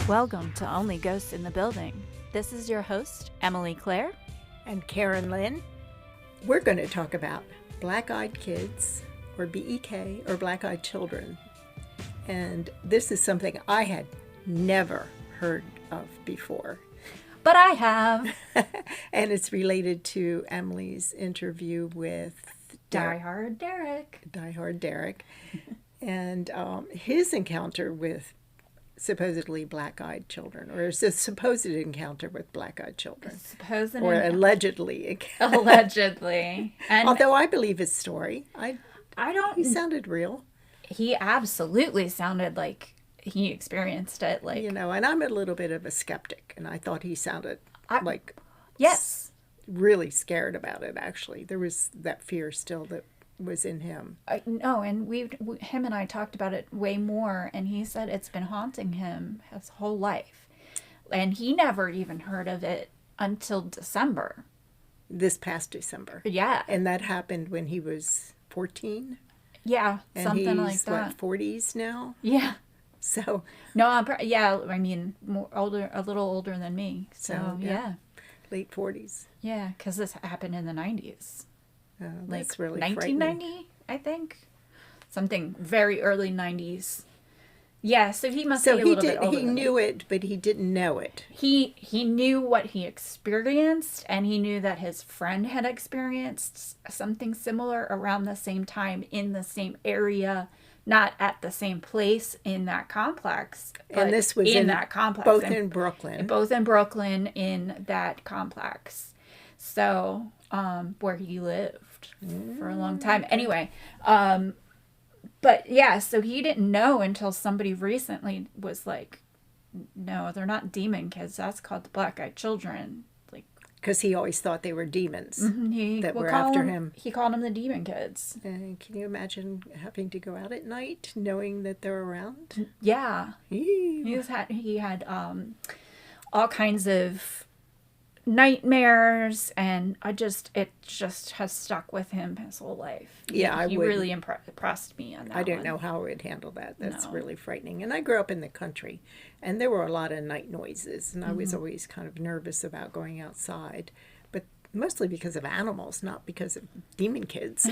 Welcome to Only Ghosts in the Building. This is your host, Emily Claire. And Karen Lynn. We're going to talk about black-eyed kids, or BEK, or black-eyed children. And this is something I had never heard of before. But I have. And it's related to Emily's interview with Die Hard Derek. And his encounter with supposedly black-eyed children, or it's a supposed encounter with black-eyed children. Allegedly. Allegedly. And although I believe his story. I don't... He sounded real. He absolutely sounded like he experienced it. And I'm a little bit of a skeptic, and I thought he sounded yes, really scared about it, actually. There was that fear still that was in him. No, and him and I talked about it way more, and he said it's been haunting him his whole life. And he never even heard of it until December. This past December. Yeah. And that happened when he was 14? Yeah, and something like he's, that. 40s now? Yeah. So. No, more older, a little older than me. So, yeah. Late 40s. Yeah, because this happened in the 90s. That's really 1990, I think. Something very early 90s. Yeah, so he must be a little bit older. He knew it, but he didn't know it. He knew what he experienced, and he knew that his friend had experienced something similar around the same time in the same area, not at the same place in that complex. And this was in that complex. Both in Brooklyn. Both in Brooklyn in that complex. So, where he lived for a long time. Anyway, but yeah, so he didn't know until somebody recently was like, no, they're not demon kids. That's called the black-eyed children. Because he always thought they were demons that were after him. He called them the demon kids. Can you imagine having to go out at night knowing that they're around? Yeah. He had all kinds of nightmares, and it just has stuck with him his whole life. Yeah, he really impressed me on that. I don't know how I would handle that. That's really frightening. And I grew up in the country, and there were a lot of night noises, and I was always kind of nervous about going outside, but mostly because of animals, not because of demon kids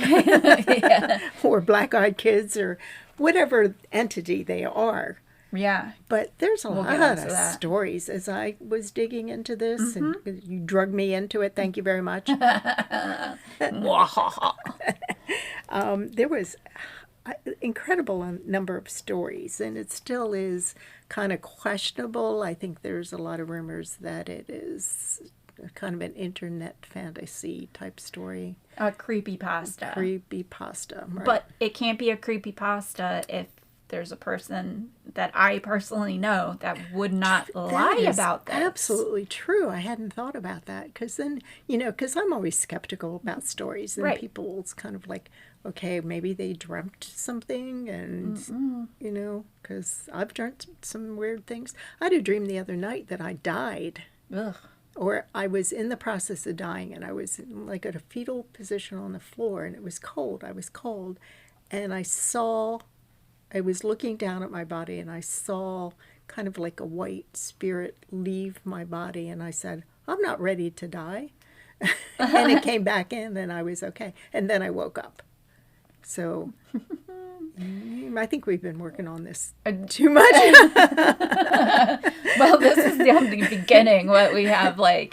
or black-eyed kids or whatever entity they are. Yeah. But there's a lot of stories as I was digging into this, and you drug me into it. Thank you very much. There was an incredible number of stories, and it still is kind of questionable. I think there's a lot of rumors that it is kind of an internet fantasy type story. A creepypasta. Right. But it can't be a creepypasta if there's a person that I personally know that would not lie about this. Absolutely true. I hadn't thought about that. Because then, because I'm always skeptical about stories. And people's kind of like, okay, maybe they dreamt something. And, because I've dreamt some weird things. I had a dream the other night that I died. Ugh. Or I was in the process of dying. And I was like at a fetal position on the floor. And it was cold. I was cold. And I was looking down at my body, and I saw kind of like a white spirit leave my body, and I said, I'm not ready to die. And it came back in, and I was okay. And then I woke up. So I think we've been working on this too much. Well, this is the only beginning. What we have 8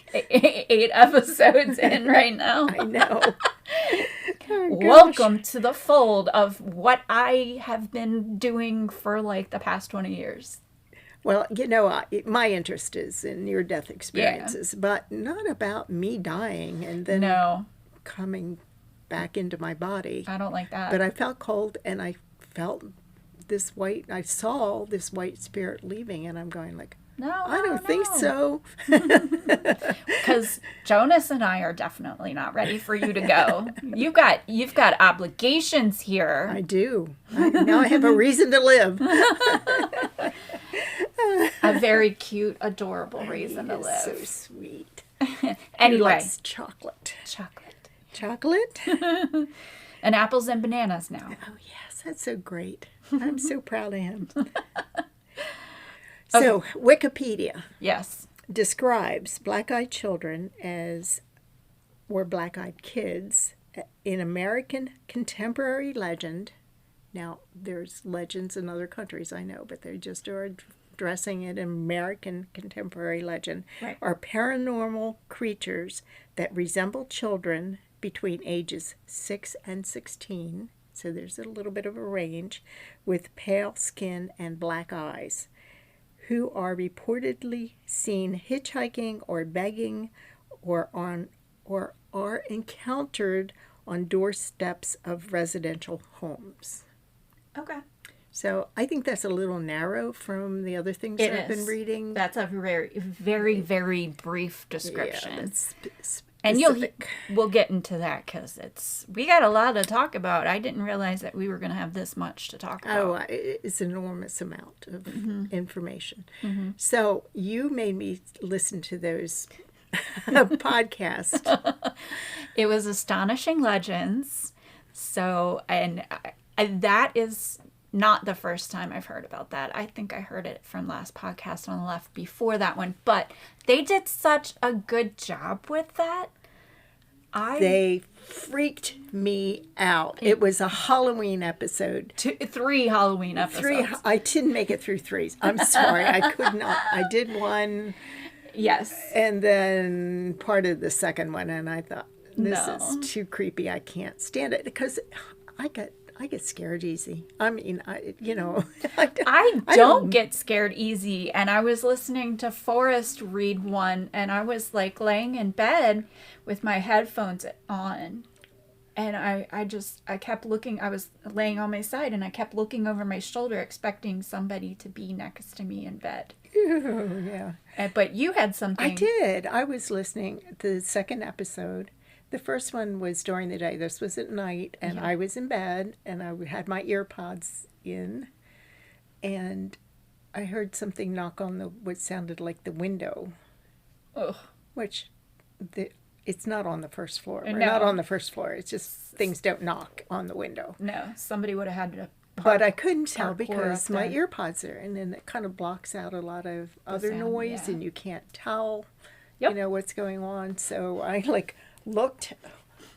episodes in right now. I know. Oh, welcome to the fold of what I have been doing for the past 20 years. Well, my interest is in near-death experiences, but not about me dying and then coming back into my body. I don't like that. But I felt cold, and I felt I saw this white spirit leaving, and I'm going like, no, I don't think so. Because Jonas and I are definitely not ready for you to go. You've got obligations here. I do. Now I have a reason to live. A very cute, adorable reason to live. So sweet. Anyway. He likes chocolate. Chocolate? And apples and bananas now. Oh, yes. That's so great. I'm so proud of him. So, Wikipedia Yes. describes black-eyed children as, or black-eyed kids, in American contemporary legend. Now, there's legends in other countries, I know, but they just are addressing it in American contemporary legend, Right. are paranormal creatures that resemble children between ages 6 and 16, so there's a little bit of a range, with pale skin and black eyes, who are reportedly seen hitchhiking or begging or are encountered on doorsteps of residential homes. Okay. So I think that's a little narrow from the other things It I've been is. reading. That's a very, very, very brief description. Yeah, that's specific. And we'll get into that because we got a lot to talk about. I didn't realize that we were going to have this much to talk about. Oh, it's an enormous amount of information. So you made me listen to those podcasts. It was Astonishing Legends. So, and that is not the first time I've heard about that. I think I heard it from last podcast on the left before that one. But they did such a good job with that. They freaked me out. It was a Halloween episode. 3 Halloween episodes. I didn't make it through 3. I'm sorry. I could not. I did one. Yes. And then part of the second one, and I thought, this No. is too creepy. I can't stand it because I get scared easy. I mean, I don't get scared easy. And I was listening to Forrest read one, and I was like laying in bed with my headphones on. And I kept looking. I was laying on my side, and I kept looking over my shoulder, expecting somebody to be next to me in bed. Ew, yeah. But you had something. I did. I was listening to the second episode. The first one was during the day. This was at night, and I was in bed, and I had my ear pods in, and I heard something knock on what sounded like the window. Ugh. Which, it's not on the first floor. We're No. not on the first floor. It's just things don't knock on the window. No, somebody would have had to. But I couldn't tell parkour because up my there. ear pods are, and then it kind of blocks out a lot of other sound, noise, yeah. and you can't tell, Yep. what's going on. So I looked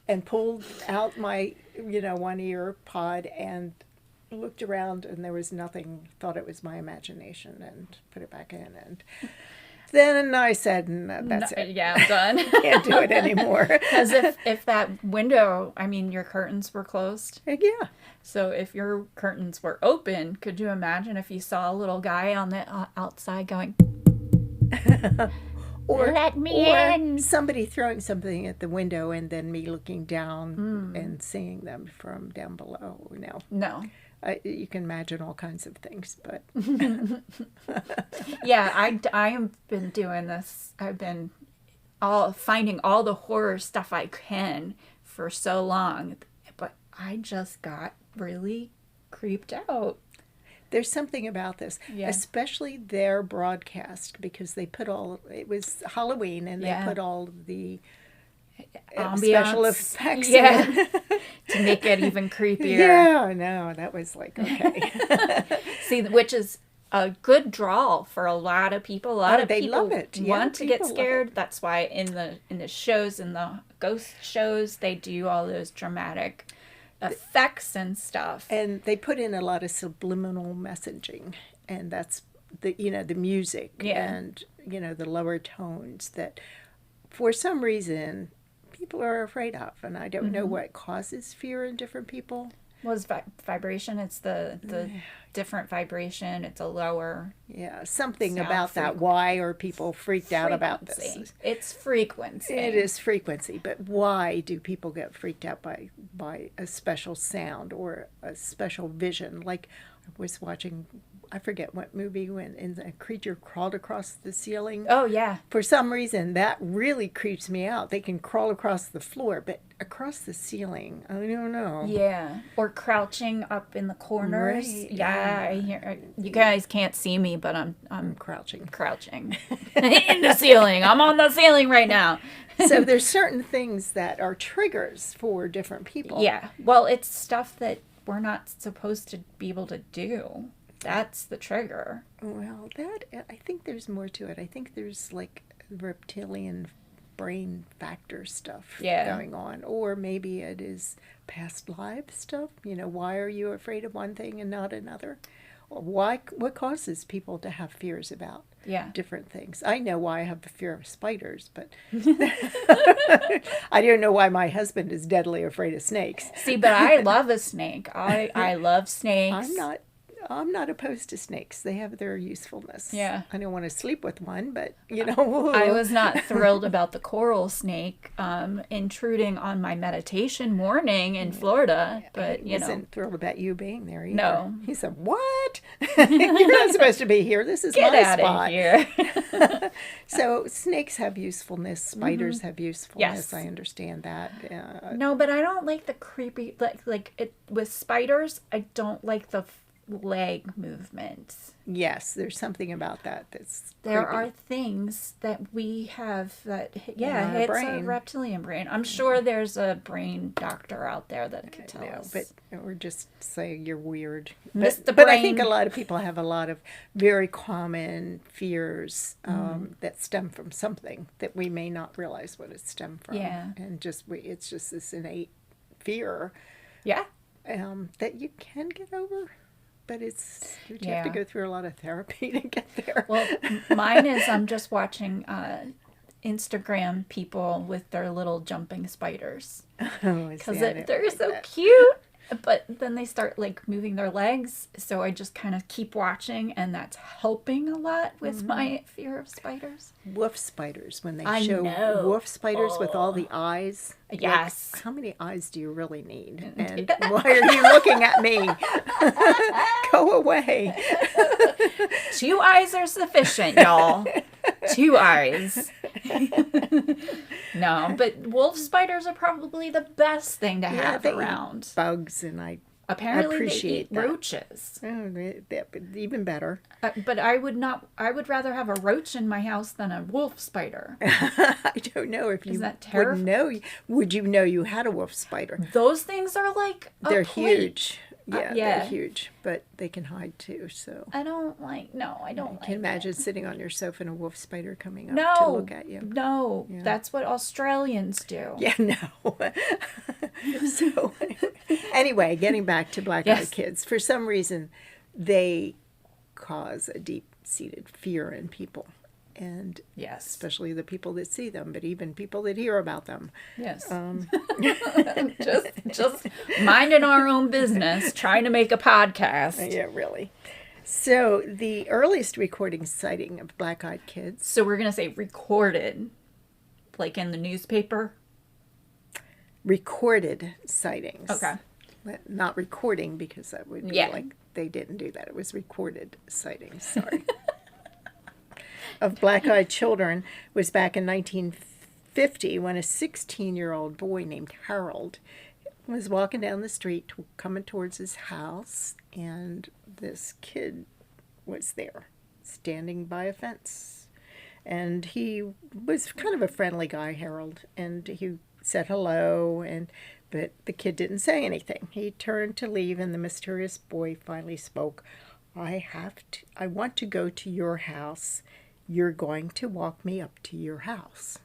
and pulled out my, one ear pod and looked around, and there was nothing. Thought it was my imagination and put it back in. And then I said, no, that's it. Yeah, I'm done. Can't do it anymore. Because if that window, I mean, your curtains were closed. Yeah. So if your curtains were open, could you imagine if you saw a little guy on the outside going, "Let me in"? Somebody throwing something at the window and then me looking down and seeing them from down below. No. You can imagine all kinds of things, but Yeah, I have been doing this. I've been finding all the horror stuff I can for so long, but I just got really creeped out. there's something about this, Yeah. especially their broadcast, because it was Halloween and Yeah. they put all of the special Ambiance. effects Yeah. in. To make it even creepier. Yeah, no, that was like, okay. See, which is a good draw for a lot of people. A lot of they people love it. Yeah, want to get people love scared. That's why in the shows, in the ghost shows, they do all those dramatic effects and stuff. And they put in a lot of subliminal messaging, and that's the music Yeah. and the lower tones that for some reason people are afraid of, and I don't know what causes fear in different people. Well, it's vibration. It's the different vibration. It's a lower Yeah, something Sound about that. Why are people freaked out about frequency. this? It's frequency. It is frequency, but why do people get freaked out by a special sound or a special vision? Like I was watching, I forget what movie, when a creature crawled across the ceiling. Oh, yeah. For some reason, that really creeps me out. They can crawl across the floor, but across the ceiling, I don't know. Yeah. Or crouching up in the corners. Right, Yeah, I hear. You guys can't see me, but I'm Crouching. crouching in the ceiling. I'm on the ceiling right now. So there's certain things that are triggers for different people. Yeah. Well, it's stuff that we're not supposed to be able to do. That's the trigger. Well, I think there's more to it. I think there's like reptilian brain factor stuff going on. Or maybe it is past life stuff. Why are you afraid of one thing and not another? Or what causes people to have fears about different things? I know why I have a fear of spiders, but I don't know why my husband is deadly afraid of snakes. See, but I love a snake. I love snakes. I'm not opposed to snakes. They have their usefulness. Yeah. I don't want to sleep with one, but, I was not thrilled about the coral snake intruding on my meditation morning in Florida, but, He wasn't thrilled about you being there either. No. He said, what? You're not supposed to be here. This is Get my out spot. of here. So snakes have usefulness. Spiders have usefulness. Yes. I understand that. No, but I don't like the creepy, with spiders, I don't like the leg movements. Yes, there's something about that that's There creepy. are things that we have that, In our hits brain. a reptilian brain. I'm sure there's a brain doctor out there that could tell us. But or just say you're weird. Mr. But I think Brain. a lot of people have a lot of very common fears that stem from something that we may not realize what it stemmed from. Yeah. And it's just this innate fear Yeah. that you can get over. But you have to Yeah. go through a lot of therapy to get there. Well, mine is I'm just watching Instagram people with their little jumping spiders. Because they're so cute. But then they start moving their legs. So I just kind of keep watching. And that's helping a lot with my fear of spiders. Wolf spiders, when they I show know. wolf spiders with all the eyes. Yes. How many eyes do you really need? And why are you looking at me? Go away. 2 eyes are sufficient, y'all. 2 eyes. No, but wolf spiders are probably the best thing to have they eat around. bugs, and I Apparently appreciate they eat that. roaches. Even better. But I would rather have a roach in my house than a wolf spider. I don't know if you that would know. Would you know you had a wolf spider? Those things are like a They're plate. huge. Yeah, yeah. they're huge, but they can hide too. So I don't like can imagine sitting on your sofa and a wolf spider coming up No. to look at you. No, that's what Australians do. Yeah, no. So, anyway, getting back to black-eyed kids, for some reason, they cause a deep-seated fear in people, and Yes. especially the people that see them, but even people that hear about them. Yes. Just minding our own business, trying to make a podcast. Yeah, really. So, the earliest recording sighting of black-eyed kids, So we're gonna say recorded, like in the newspaper. recorded sightings. Okay. Not recording, because that would be like they didn't do that. It was recorded sightings. Sorry. Of black-eyed children was back in 1950 when a 16-year-old boy named Harold was walking down the street coming towards his house, and this kid was there standing by a fence. And he was kind of a friendly guy, Harold, and he said hello, but the kid didn't say anything. He turned to leave, and the mysterious boy finally spoke. I want to go to your house. You're going to walk me up to your house.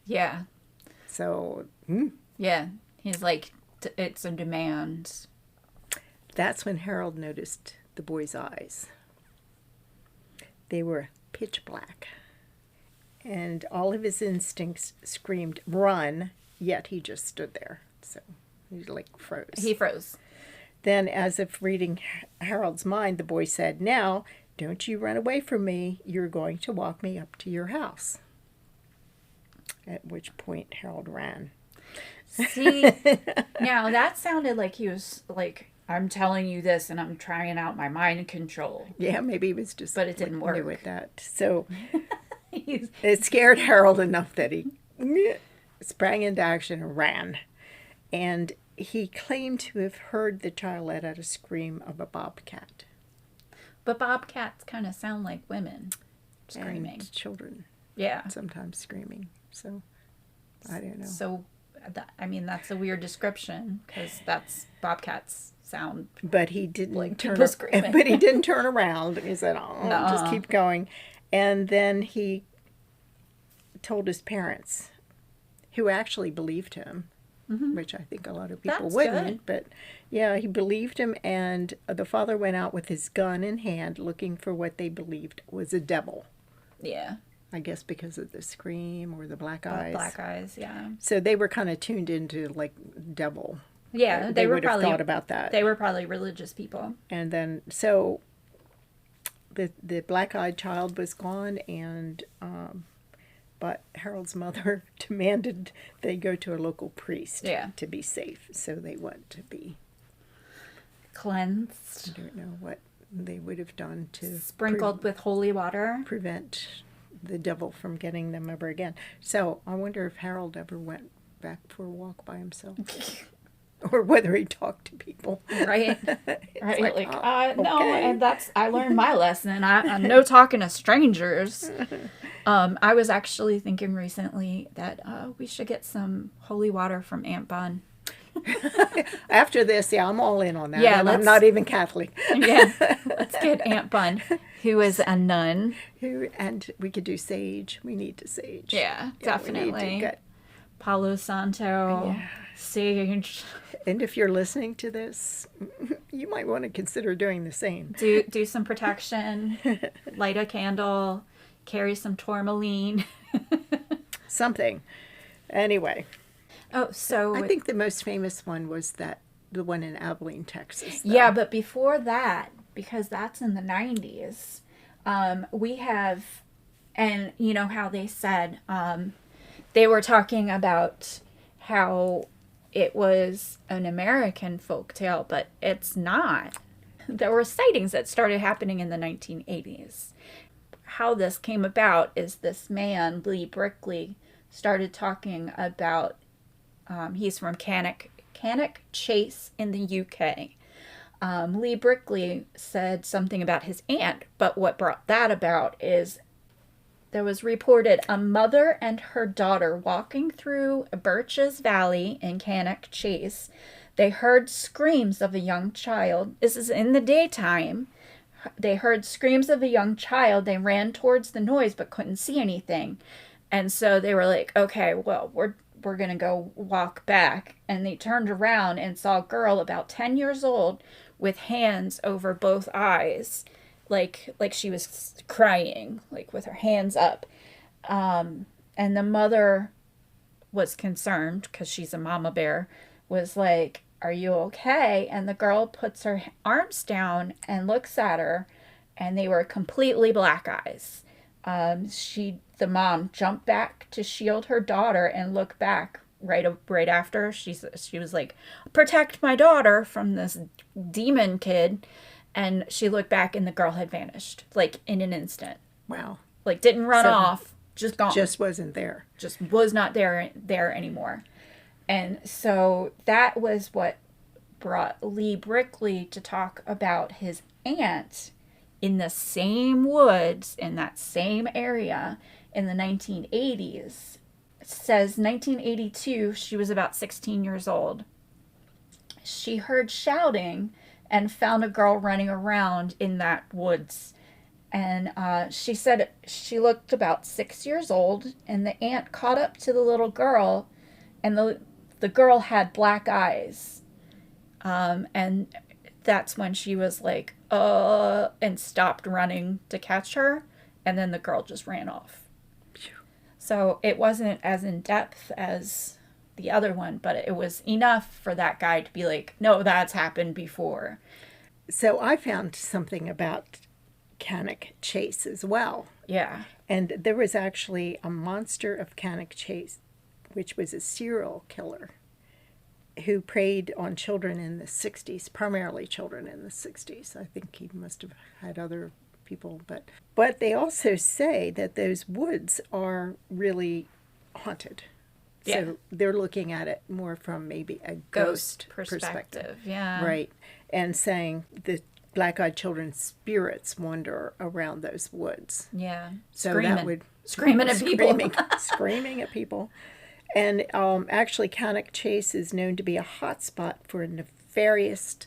Yeah. So, Yeah. He's like, it's a demand. that's when Harold noticed the boy's eyes. They were pitch black, and all of his instincts screamed, run, yet he just stood there. So he froze. He froze. Then, as if reading Harold's mind, the boy said, now, don't you run away from me. You're going to walk me up to your house. At which point, Harold ran. See, now that sounded like he was like, I'm telling you this and I'm trying out my mind control. Yeah, maybe he was just But it didn't work. new at that. So He's, it scared Harold enough that he sprang into action and ran. And he claimed to have heard the child let out a scream of a bobcat. but bobcats kind of sound like women screaming. And children Yeah. sometimes screaming. So I don't know. So, that's a weird description because bobcats sound But he didn't like turn. people screaming. But he didn't turn around. He said, "Oh, just keep going." And then he told his parents, who actually believed him, which I think a lot of people That's wouldn't. good. But yeah, he believed him, and the father went out with his gun in hand, looking for what they believed was a devil. Yeah. I guess because of the scream or the black eyes. Black eyes, yeah. So they were kind of tuned into like devil. Yeah, They were would have probably thought about that. They were probably religious people. And then so the black-eyed child was gone, and but Harold's mother demanded they go to a local priest to be safe. So they went to be cleansed. I don't know what they would have done to sprinkled with holy water, prevent the devil from getting them ever again. So I wonder if Harold ever went back for a walk by himself. Or whether he talked to people. Right. Right. Like, okay. No, and I learned my lesson. I'm no talking to strangers. I was actually thinking recently that we should get some holy water from Aunt Bun. After this, I'm all in on that. Yeah, and I'm not even Catholic. Yeah, let's get Aunt Bun, who is a nun. And we could do sage. We need to sage. Yeah, definitely. We need to get Palo Santo, sage. And if you're listening to this, you might want to consider doing the same. Do some protection, light a candle, carry some tourmaline. Something. Anyway. Oh, so I think the most famous one was the one in Abilene, Texas. Though. Yeah, but before that, because that's in the 90s, we have, and you know how they said, they were talking about how it was an American folktale, but it's not. There were sightings that started happening in the 1980s. How this came about is this man, Lee Brickley, started talking about, he's from Cannock Chase in the UK. Lee Brickley said something about his aunt, but what brought that about is there was reported a mother and her daughter walking through Birches Valley in Cannock Chase. They heard screams of a young child. This is in the daytime. They heard screams of a young child. They ran towards the noise but couldn't see anything. And so they were like, okay, well, we're going to go walk back. And they turned around and saw a girl about 10 years old with hands over both eyes. Like she was crying, like with her hands up. And the mother was concerned because she's a mama bear, was like, are you okay? And the girl puts her arms down and looks at her, and they were completely black eyes. The mom jumped back to shield her daughter and looked back right after. She was like, protect my daughter from this demon kid. And she looked back and the girl had vanished, like in an instant. Wow. Like didn't run off, just gone. Just wasn't there. Just was not there anymore. And so that was what brought Lee Brickley to talk about his aunt in the same woods, in that same area in the 1980s. It says 1982, she was about 16 years old. She heard shouting and found a girl running around in that woods. And she said she looked about 6 years old, and the aunt caught up to the little girl, and the girl had black eyes. And that's when she was like, and stopped running to catch her, and then the girl just ran off. So it wasn't as in depth as the other one, but it was enough for that guy to be like, no, that's happened before. So I found something about Cannock Chase as well. Yeah. And there was actually a monster of Cannock Chase, which was a serial killer who preyed on children in the 60s, primarily children in the 60s. I think he must have had other people, but they also say that those woods are really haunted. Yeah. So they're looking at it more from maybe a ghost perspective. Yeah. Right. And saying the black-eyed children's spirits wander around those woods. Yeah. So screaming. that would screaming at people. Screaming at people. And actually, Cannock Chase is known to be a hot spot for nefarious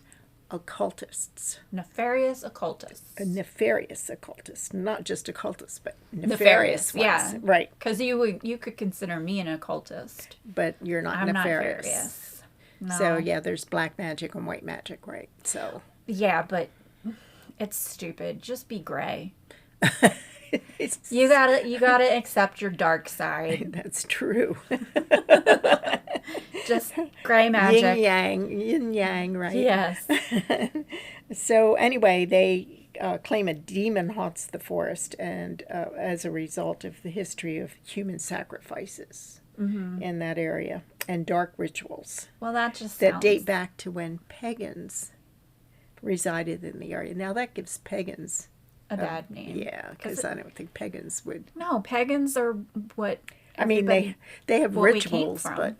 occultists. Nefarious occultists. A nefarious occultist. Not just occultists, but nefarious ones. Yeah. Right. Because you could consider me an occultist. But you're not I'm nefarious. not nefarious. No. So, yeah, there's black magic and white magic, right? So. Yeah, but it's stupid. Just be gray. You gotta accept your dark side. That's true. Just gray magic. Yin yang, right? Yes. So anyway, they claim a demon haunts the forest, and as a result of the history of human sacrifices in that area and dark rituals. Well, that date back to when pagans resided in the area. Now that gives pagans a bad name. Yeah, because I don't think pagans would. No, pagans are what. I mean, they have rituals, but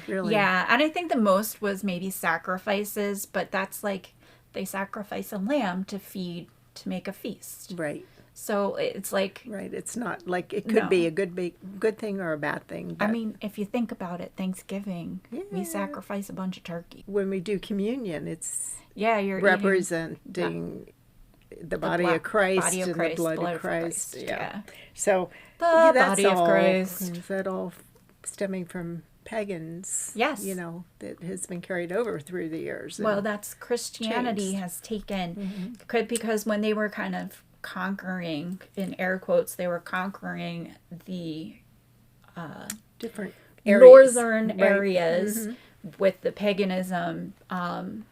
really. Yeah, and I think the most was maybe sacrifices, but that's like they sacrifice a lamb to make a feast. Right. So it's like. Right. It's not like it could be a good thing or a bad thing. I mean, if you think about it, Thanksgiving, we sacrifice a bunch of turkey. When we do communion, it's you're representing the body of Christ and the blood of Christ. Yeah. So the body of Christ. Is that all stemming from pagans? Yes. That has been carried over through the years. Well, that's Christianity has taken, because when they were kind of conquering, in air quotes, they were conquering the different areas. northern areas with the paganism and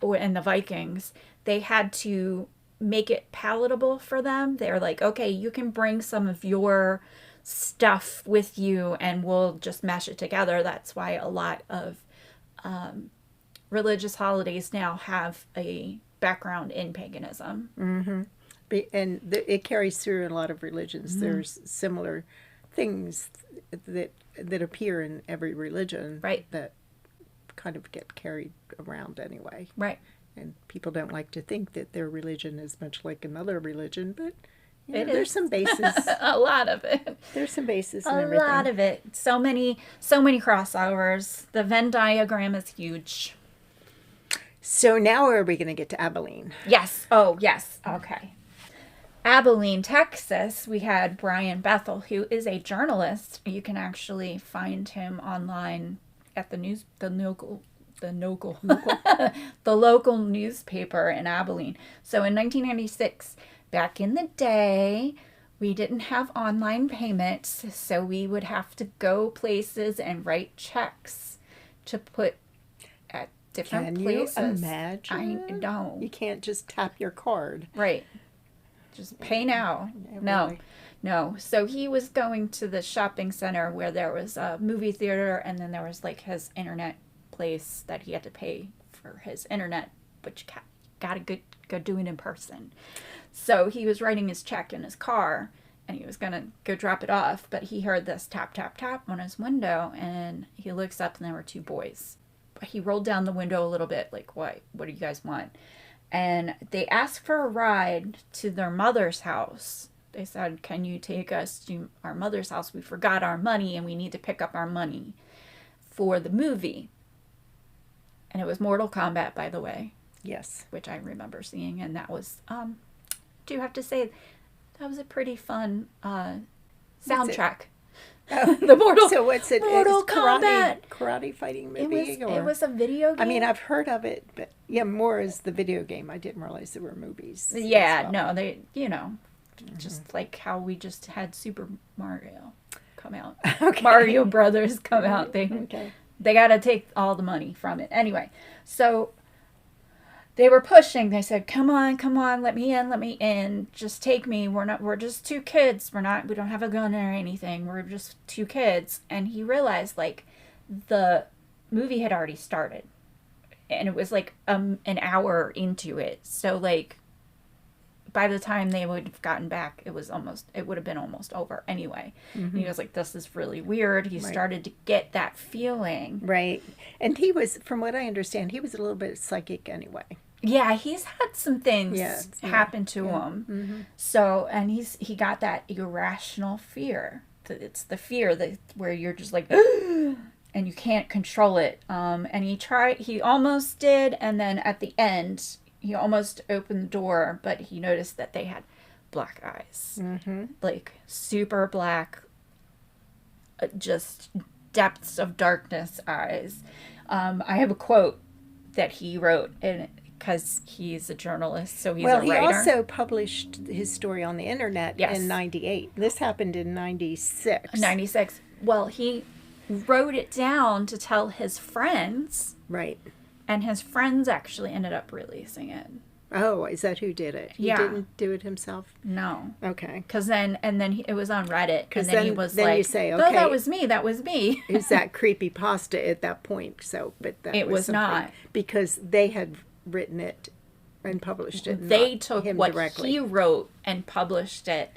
the Vikings. They had to make it palatable for them. They're like, okay, you can bring some of your stuff with you and we'll just mash it together. That's why a lot of religious holidays now have a background in paganism. Mm-hmm. And it carries through in a lot of religions. There's similar things that appear in every religion, right, that kind of get carried around anyway. Right. And people don't like to think that their religion is much like another religion, but there's some basis. A lot of it. There's some basis in everything. A lot of it. So many crossovers. The Venn diagram is huge. So now are we going to get to Abilene? Yes. Oh, yes. Okay. Abilene, Texas, we had Brian Bethel, who is a journalist. You can actually find him online at the local newspaper in Abilene. So in 1996, back in the day, we didn't have online payments, so we would have to go places and write checks to put at different places. Can you imagine? I know. You can't just tap your card. Right. Just pay now. Yeah, No. So he was going to the shopping center where there was a movie theater, and then there was like his internet place that he had to pay for his internet, but you got to go do it in person. So he was writing his check in his car, and he was going to go drop it off, but he heard this tap, tap, tap on his window, and he looks up, and there were two boys. He rolled down the window a little bit, like, what do you guys want? And they asked for a ride to their mother's house. They said, can you take us to our mother's house? We forgot our money, and we need to pick up our money for the movie. And it was Mortal Kombat, by the way. Yes. Which I remember seeing, and that was, do have to say, that was a pretty fun soundtrack. The Mortal Kombat. Karate fighting movie? It was a video game. I mean, I've heard of it, but more as the video game. I didn't realize there were movies. Yeah, no, they, just like how we just had Super Mario come out. Okay. Mario Brothers come out. They got to take all the money from it. Anyway, so they were pushing. They said, come on, let me in. Just take me. We're just two kids. We don't have a gun or anything. We're just two kids. And he realized, like, the movie had already started. And it was, like, an hour into it. So, like, by the time they would have gotten back, it would have been almost over anyway. Mm-hmm. He was like, this is really weird. He started to get that feeling. Right. And he was, from what I understand, he was a little bit psychic anyway. Yeah, he's had some things happen to him. Mm-hmm. So, and he got that irrational fear. It's the fear where you're just like, and you can't control it. And he almost did, and then at the end, he almost opened the door, but he noticed that they had black eyes. Like super black, just depths of darkness eyes. I have a quote that he wrote, and because he's a journalist, so he's a writer. Well, he also published his story on the internet in 98. This happened in 96. 96. Well, he wrote it down to tell his friends. Right. And his friends actually ended up releasing it. Oh, is that who did it? He didn't do it himself? No. Okay. Because then it was on Reddit. And then he was then like, you say, okay, oh, that was me. Is that creepypasta at that point? So, but that it was not. Because they had written it and published it. They took what directly. he wrote and published it,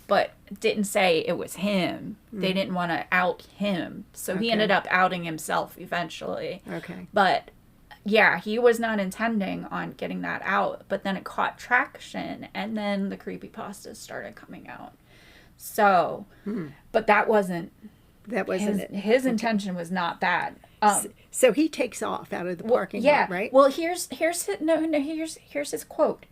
but didn't say it was him. They didn't want to out him. So he ended up outing himself eventually. Okay. But yeah, he was not intending on getting that out, but then it caught traction, and then the creepypastas started coming out. So, but that wasn't it. His intention was not bad. So he takes off out of the parking lot, right? Well, here's his quote.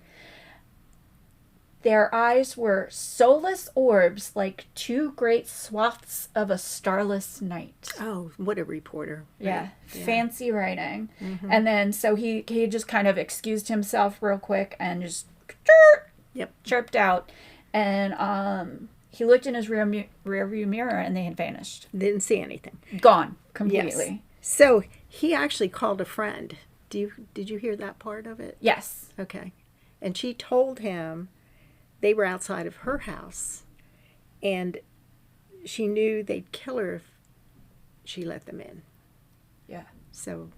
Their eyes were soulless orbs like two great swaths of a starless night. Oh, what a reporter. Yeah, fancy writing. And then so he just kind of excused himself real quick and just chirped out. And he looked in his rearview mirror and they had vanished. Didn't see anything. Gone completely. Yes. So he actually called a friend. Did you hear that part of it? Yes. Okay. And she told him they were outside of her house, and she knew they'd kill her if she let them in. Yeah. So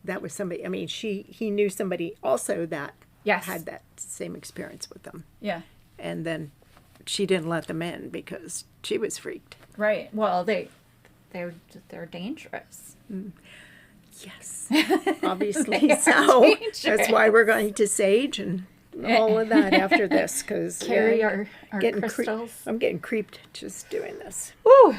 that was somebody. I mean, he knew somebody also that had that same experience with them. Yeah. And then she didn't let them in because she was freaked. Right. Well, they're dangerous. Yes, obviously so. Dangerous. That's why we're going to sage and all of that after this, because carry our crystals. I'm getting creeped just doing this. Woo!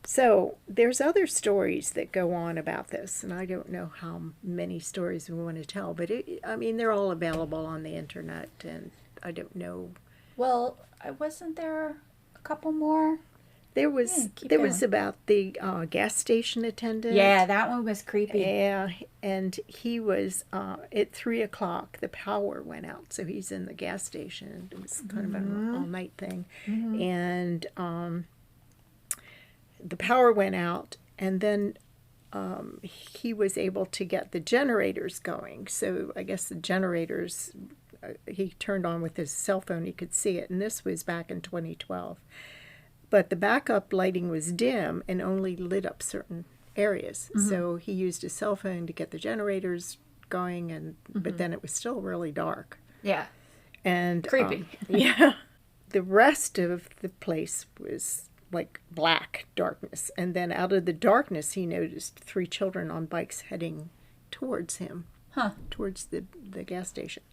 So there's other stories that go on about this, and I don't know how many stories we want to tell, but they're all available on the internet, and I don't know. Well, wasn't there a couple more? There was about the gas station attendant. Yeah, that one was creepy. Yeah, and he was at 3:00. The power went out, so he's in the gas station. It was kind of an all-night thing, and the power went out, and then he was able to get the generators going. So I guess the generators he turned on with his cell phone. He could see it, and this was back in 2012. But the backup lighting was dim and only lit up certain areas. So he used his cell phone to get the generators going, but then it was still really dark. Yeah. And creepy. Yeah. The rest of the place was like black darkness. And then out of the darkness, he noticed 3 children on bikes heading towards him, towards the gas station.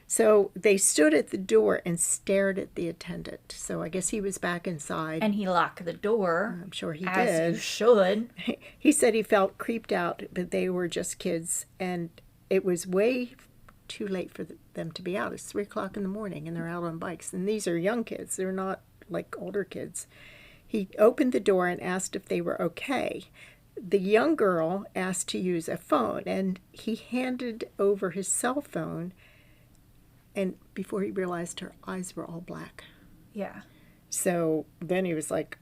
So they stood at the door and stared at the attendant. So I guess he was back inside. And he locked the door. I'm sure he as did. As you should. He said he felt creeped out, but they were just kids. And it was way too late for them to be out. It's 3:00 in the morning, and they're out on bikes. And these are young kids. They're not like older kids. He opened the door and asked if they were okay. The young girl asked to use a phone, and he handed over his cell phone. And before he realized, her eyes were all black. Yeah. So then he was like,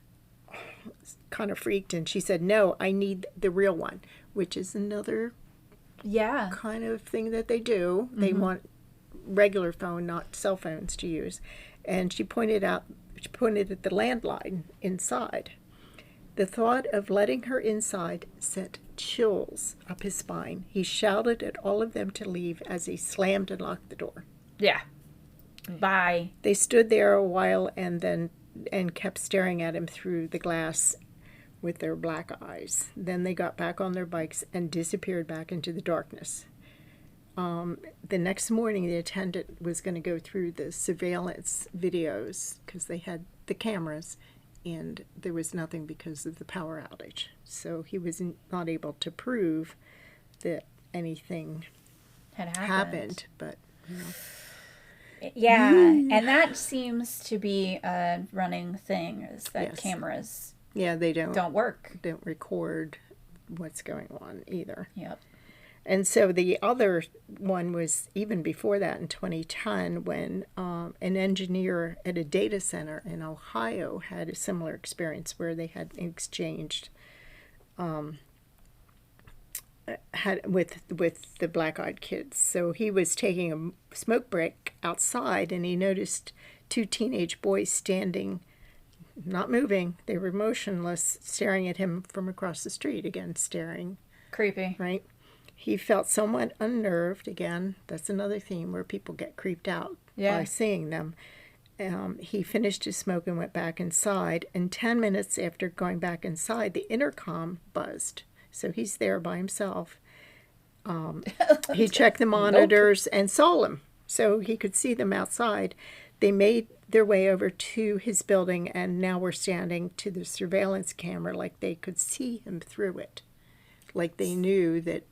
kind of freaked. And she said, no, I need the real one, which is another kind of thing that they do. They want regular phone, not cell phones to use. And she pointed at the landline inside. The thought of letting her inside sent chills up his spine. He shouted at all of them to leave as he slammed and locked the door. Yeah. Bye. They stood there a while and kept staring at him through the glass with their black eyes. Then they got back on their bikes and disappeared back into the darkness. The next morning, the attendant was going to go through the surveillance videos because they had the cameras and there was nothing because of the power outage. So he was not able to prove that anything Had happened, but you know. Yeah, and that seems to be a running thing, is that Yes. cameras Yeah, they don't work. record what's going on either. Yep. And so the other one was even before that in 2010 when an engineer at a data center in Ohio had a similar experience where they had exchanged with the black-eyed kids. So he was taking a smoke break outside and he noticed two teenage boys standing, not moving. They were motionless, staring at him from across the street. Again, staring. Creepy. Right? He felt somewhat unnerved. Again, that's another theme where people get creeped out by seeing them. He finished his smoke and went back inside. And 10 minutes after going back inside, the intercom buzzed. So he's there by himself. He checked the monitors and saw them. So he could see them outside. They made their way over to his building and now were standing to the surveillance camera like they could see him through it. Like they knew that,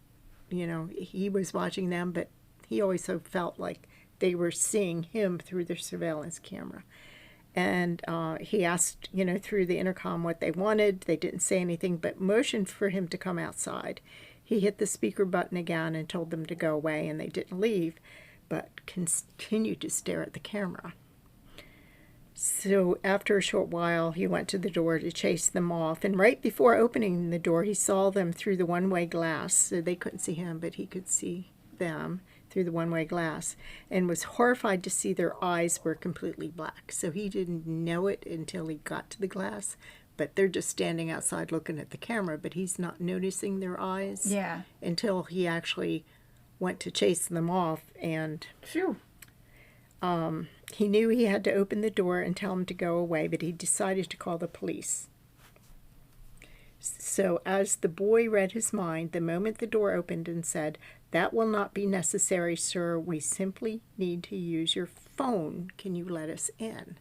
you know, he was watching them, but he also felt like they were seeing him through the surveillance camera. And he asked, you know, through the intercom what they wanted. They didn't say anything, but motioned for him to come outside. He hit the speaker button again and told them to go away, and they didn't leave, but continued to stare at the camera. So after a short while, he went to the door to chase them off. And right before opening the door, he saw them through the one-way glass. So they couldn't see him, but he could see them through the one-way glass, and was horrified to see their eyes were completely black. So he didn't know it until he got to the glass, but they're just standing outside looking at the camera, but he's not noticing their eyes until he actually went to chase them off. And he knew he had to open the door and tell them to go away, but he decided to call the police. So as the boy read his mind, the moment the door opened and said, "That will not be necessary, sir. We simply need to use your phone. Can you let us in?"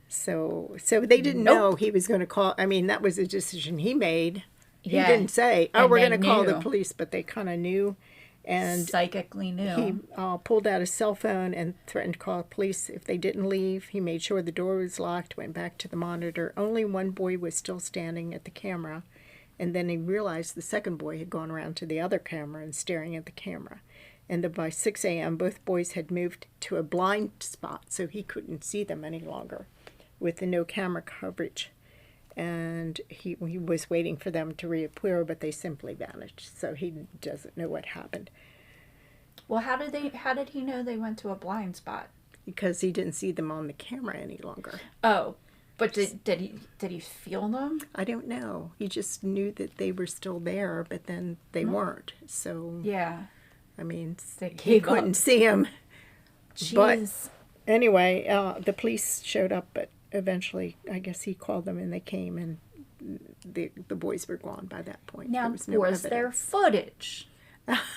So they didn't know he was going to call. I mean, that was a decision he made. He didn't say, "Oh, we're going to call the police," but they kind of knew. And psychically knew. He pulled out his cell phone and threatened to call the police if they didn't leave. He made sure the door was locked, went back to the monitor. Only one boy was still standing at the camera. And then he realized the second boy had gone around to the other camera and staring at the camera. And then by 6 a.m., both boys had moved to a blind spot, so he couldn't see them any longer with the no camera coverage. And he was waiting for them to reappear, but they simply vanished. So he doesn't know what happened. Well, how did he know they went to a blind spot? Because he didn't see them on the camera any longer. Oh, but did he feel them? I don't know. He just knew that they were still there, but then they weren't. So I mean, he couldn't see him. Jeez. But anyway, the police showed up, but eventually, I guess he called them and they came, and the boys were gone by that point. Now, was there footage?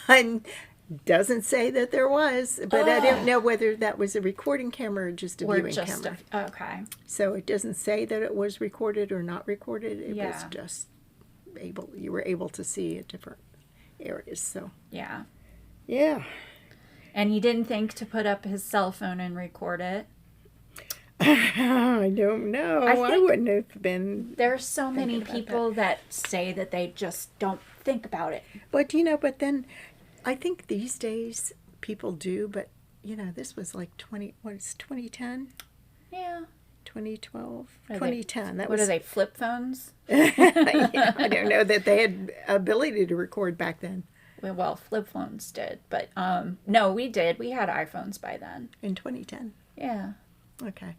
And doesn't say that there was, but I don't know whether that was a recording camera or just a viewing camera. Okay. So it doesn't say that it was recorded or not recorded. It was just you were able to see at different areas. So yeah. And he didn't think to put up his cell phone and record it. I don't know. I wouldn't have been. There's so many people that say that they just don't think about it. But then I think these days people do, but this was like 2010? Yeah. 2012? 2010. What are they, flip phones? Yeah, I don't know that they had ability to record back then. Well, flip phones did, but no, we did. We had iPhones by then. In 2010? Yeah. Okay.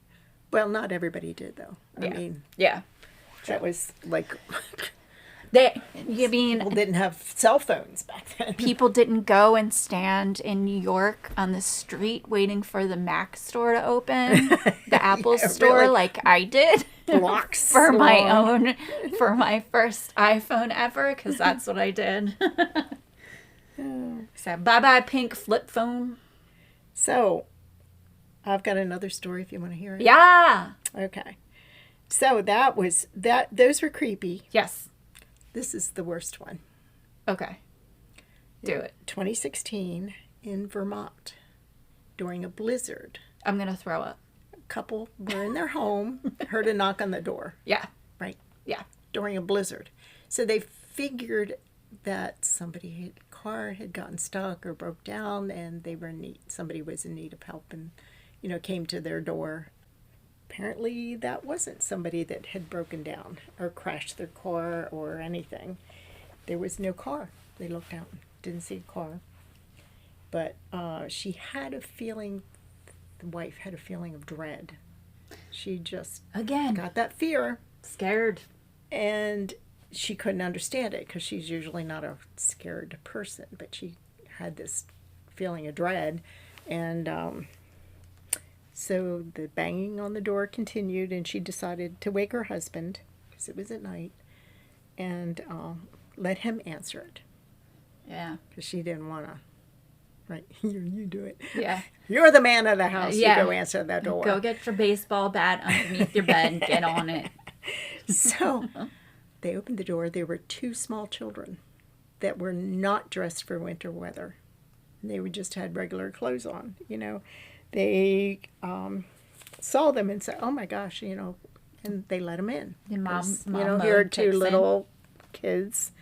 Well, not everybody did, though. Yeah. I mean, that was like people didn't have cell phones back then. People didn't go and stand in New York on the street waiting for the Mac store to open, the Apple store, really? Like I did. Blocks for my first iPhone ever, because that's what I did. So bye pink flip phone. So I've got another story if you want to hear it. Yeah. Okay. So that was that. Those were creepy. Yes. This is the worst one. Okay. Do it. 2016 in Vermont during a blizzard. I'm going to throw up. A couple were in their home, heard a knock on the door. Yeah. Right. Yeah. During a blizzard. So they figured that somebody's car had gotten stuck or broke down, and they were in need. Somebody was in need of help, and came to their door. Apparently, that wasn't somebody that had broken down or crashed their car or anything. There was no car. They looked out, didn't see a car. But she had a feeling. The wife had a feeling of dread. She just got that fear. Scared. And she couldn't understand it because she's usually not a scared person, but she had this feeling of dread. And so the banging on the door continued, and she decided to wake her husband, because it was at night, and let him answer it. Yeah. Because she didn't want to. Right, you do it. Yeah. You're the man of the house. Yeah. You go answer that door. Go get your baseball bat underneath your bed and get on it. So they opened the door. There were 2 small children that were not dressed for winter weather. They just had regular clothes on, They saw them and said, oh my gosh, and they let them in. And mom here are 2 little kids.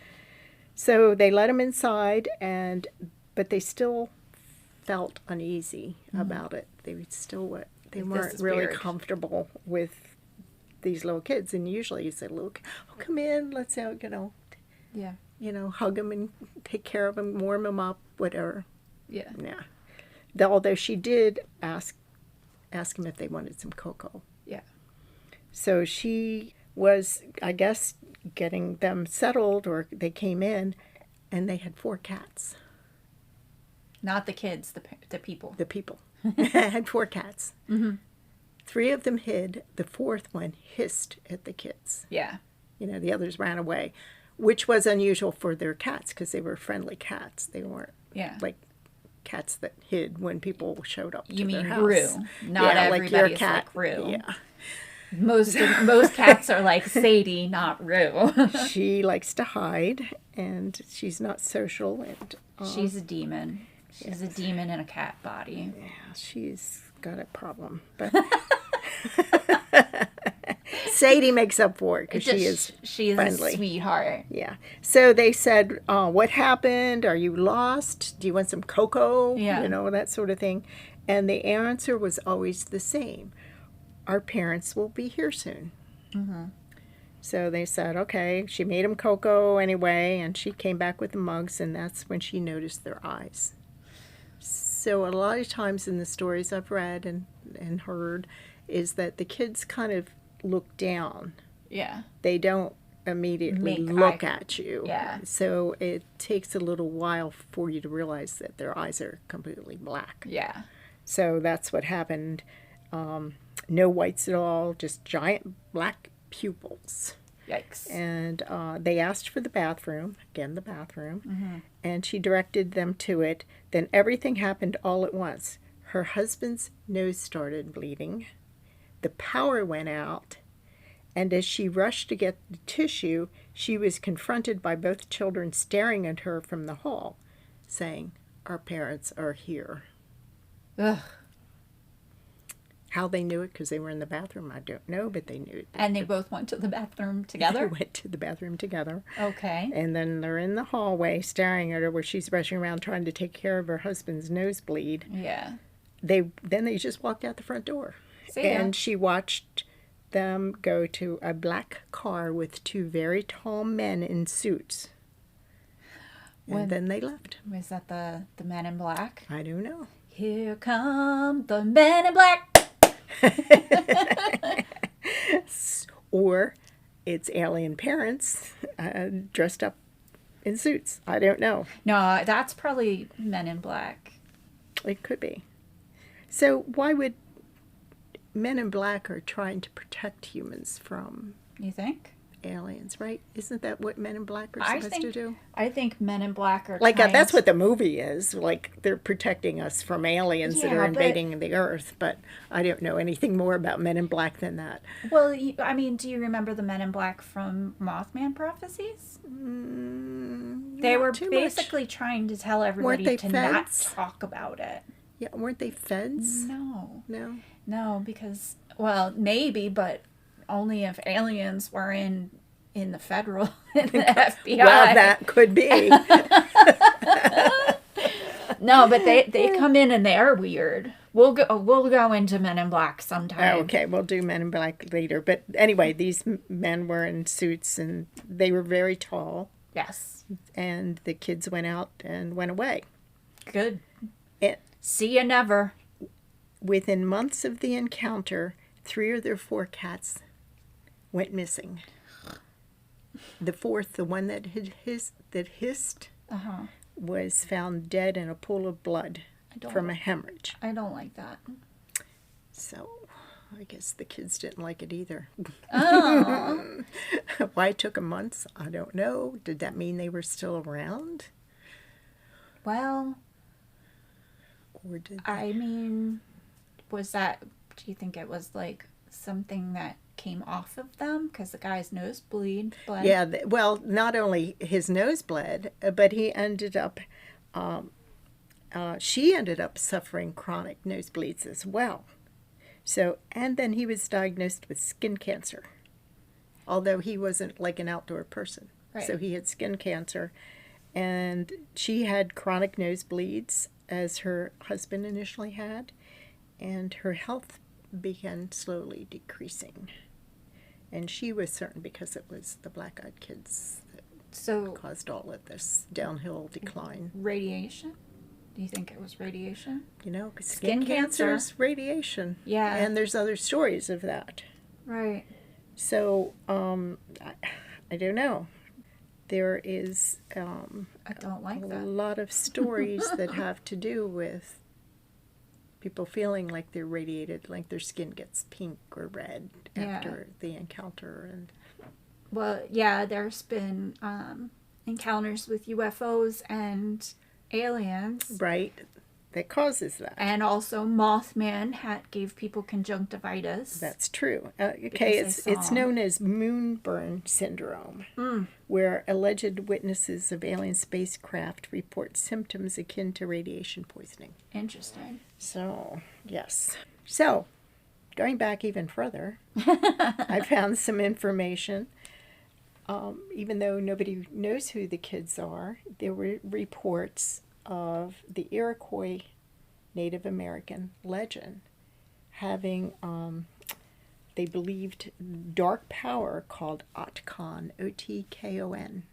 So they let them inside, but they still felt uneasy about it. They weren't really weird. Comfortable with these little kids. And usually you say, look, come in, let's out, Yeah. hug them and take care of them, warm them up, whatever. Yeah. Yeah. Although she did ask them if they wanted some cocoa. Yeah. So she was, I guess, getting them settled, or they came in, and they had 4 cats. Not the kids, the people. The people had 4 cats. Mm-hmm. 3 of them hid. The 4th one hissed at the kids. Yeah. The others ran away, which was unusual for their cats because they were friendly cats. They weren't like cats that hid when people showed up to their house. You mean Rue. Not everybody's like your cat. like Rue. Yeah. Most cats are like Sadie, not Rue. She likes to hide, and she's not social. And she's a demon. She's a demon in a cat body. Yeah, she's got a problem. But Sadie makes up for it because she is friendly. A sweetheart. Yeah. So they said, what happened? Are you lost? Do you want some cocoa? Yeah. That sort of thing. And the answer was always the same. Our parents will be here soon. Mm-hmm. So they said, okay. She made them cocoa anyway, and she came back with the mugs, and that's when she noticed their eyes. So a lot of times in the stories I've read and heard is that the kids kind of look down. Yeah. They don't immediately look at you. Yeah. So it takes a little while for you to realize that their eyes are completely black. Yeah. So that's what happened. No whites at all, just giant black pupils. Yikes. And they asked for the bathroom, and she directed them to it. Then everything happened all at once. Her husband's nose started bleeding. The power went out, and as she rushed to get the tissue, she was confronted by both children staring at her from the hall, saying, "Our parents are here." Ugh. How they knew it, because they were in the bathroom, I don't know, but they knew it. And they both went to the bathroom together? They went to the bathroom together. Okay. And then they're in the hallway staring at her where she's rushing around trying to take care of her husband's nosebleed. Yeah. Then they just walked out the front door. And she watched them go to a black car with 2 very tall men in suits. And then they left. Was that the men in black? I don't know. Here come the men in black. Or it's alien parents dressed up in suits. I don't know. No, that's probably men in black. It could be. So why would men in black are trying to protect humans from You think? aliens, right? Isn't that what Men in Black are I supposed to think do? I think Men in Black are Like, trying that's to- what the movie is. Like, they're protecting us from aliens that Yeah, are but- invading the Earth. But I don't know anything more about Men in Black than that. Well, I mean, do you remember the Men in Black from Mothman Prophecies? They Not were too much. basically trying to tell everybody they to not feds? talk about it. Yeah, weren't they feds? No. No. No, because, well, maybe, but only if aliens were in the federal in the FBI. Well, that could be. No, but they come in and they're weird. We'll go into Men in Black sometime. Oh, okay, we'll do Men in Black later. But anyway, these men were in suits and they were very tall. Yes. And the kids went out and went away. Good. It, See you never. within months of the encounter, 3 of their 4 cats went missing. The 4th, the one that hissed, was found dead in a pool of blood from a hemorrhage. I don't like that. So, I guess the kids didn't like it either. Oh. Why it took them months, I don't know. Did that mean they were still around? Well, Or did I mean, do you think it was like something that came off of them? Because the guy's nose bled. Yeah, well, not only his nose bled, but he ended up, she ended up suffering chronic nosebleeds as well. So, and then he was diagnosed with skin cancer, although he wasn't like an outdoor person. Right. So he had skin cancer, and she had chronic nosebleeds as her husband initially had, and her health began slowly decreasing. And she was certain because it was the black-eyed kids that caused all of this downhill decline. Radiation? Do you think it was radiation? You know, Skin cancer cancer. is radiation. Yeah. And there's other stories of that. Right. So, I don't know. There is I don't like a that. lot of stories that have to do with people feeling like they're radiated, like their skin gets pink or red after the encounter. And Well, yeah, there's been encounters with UFOs and aliens. right, that causes that. And also Mothman gave people conjunctivitis. That's true. Okay, Because they it's saw. known as moonburn syndrome, where alleged witnesses of alien spacecraft report symptoms akin to radiation poisoning. Interesting. So, yes. So, going back even further, I found some information. Even though nobody knows who the kids are, there were reports of the Iroquois Native American legend having, they believed, dark power called Otkon, O-T-K-O-N.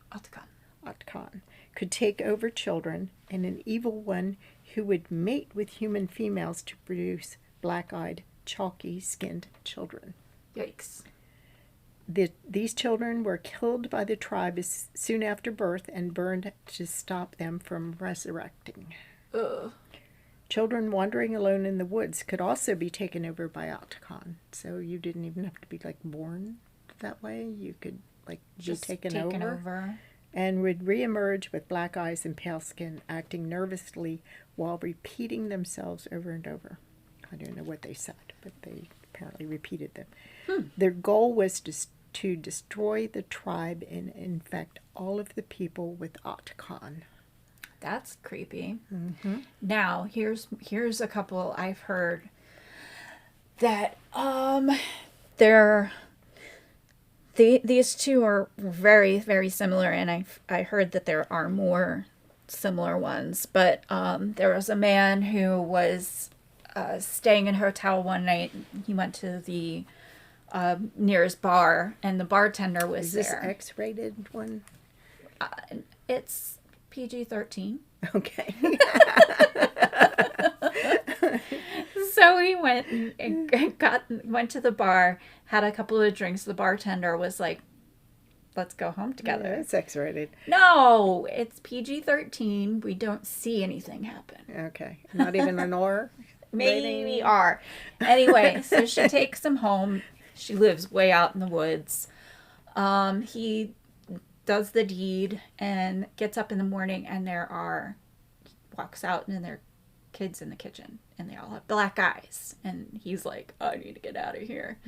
Otkon could take over children, and an evil one who would mate with human females to produce black-eyed, chalky-skinned children. Yikes. These children were killed by the tribe soon after birth and burned to stop them from resurrecting. Ugh. Children wandering alone in the woods could also be taken over by Otkon. So you didn't even have to be like born that way. You could like Just be taken over. And would reemerge with black eyes and pale skin, acting nervously while repeating themselves over and over. I don't know what they said, but they apparently repeated them. Their goal was to destroy the tribe and infect all of the people with Otkon. That's creepy. Mm-hmm. Now, here's a couple I've heard that these two are very, very similar, and I heard that there are more similar ones. But there was a man who was staying in a hotel one night. He went to the nearest bar, and the bartender was Is this there. X-rated one? It's PG-13. Okay. So he went and went to the bar, had a couple of drinks. The bartender was like, "Let's go home together." Yeah, it's X-rated. No, it's PG-13. We don't see anything happen. Okay. Not even an R? Maybe R. Anyway, so she takes him home. She lives way out in the woods. He does the deed and gets up in the morning, and walks out, and there are kids in the kitchen, and they all have black eyes, and he's like, I need to get out of here.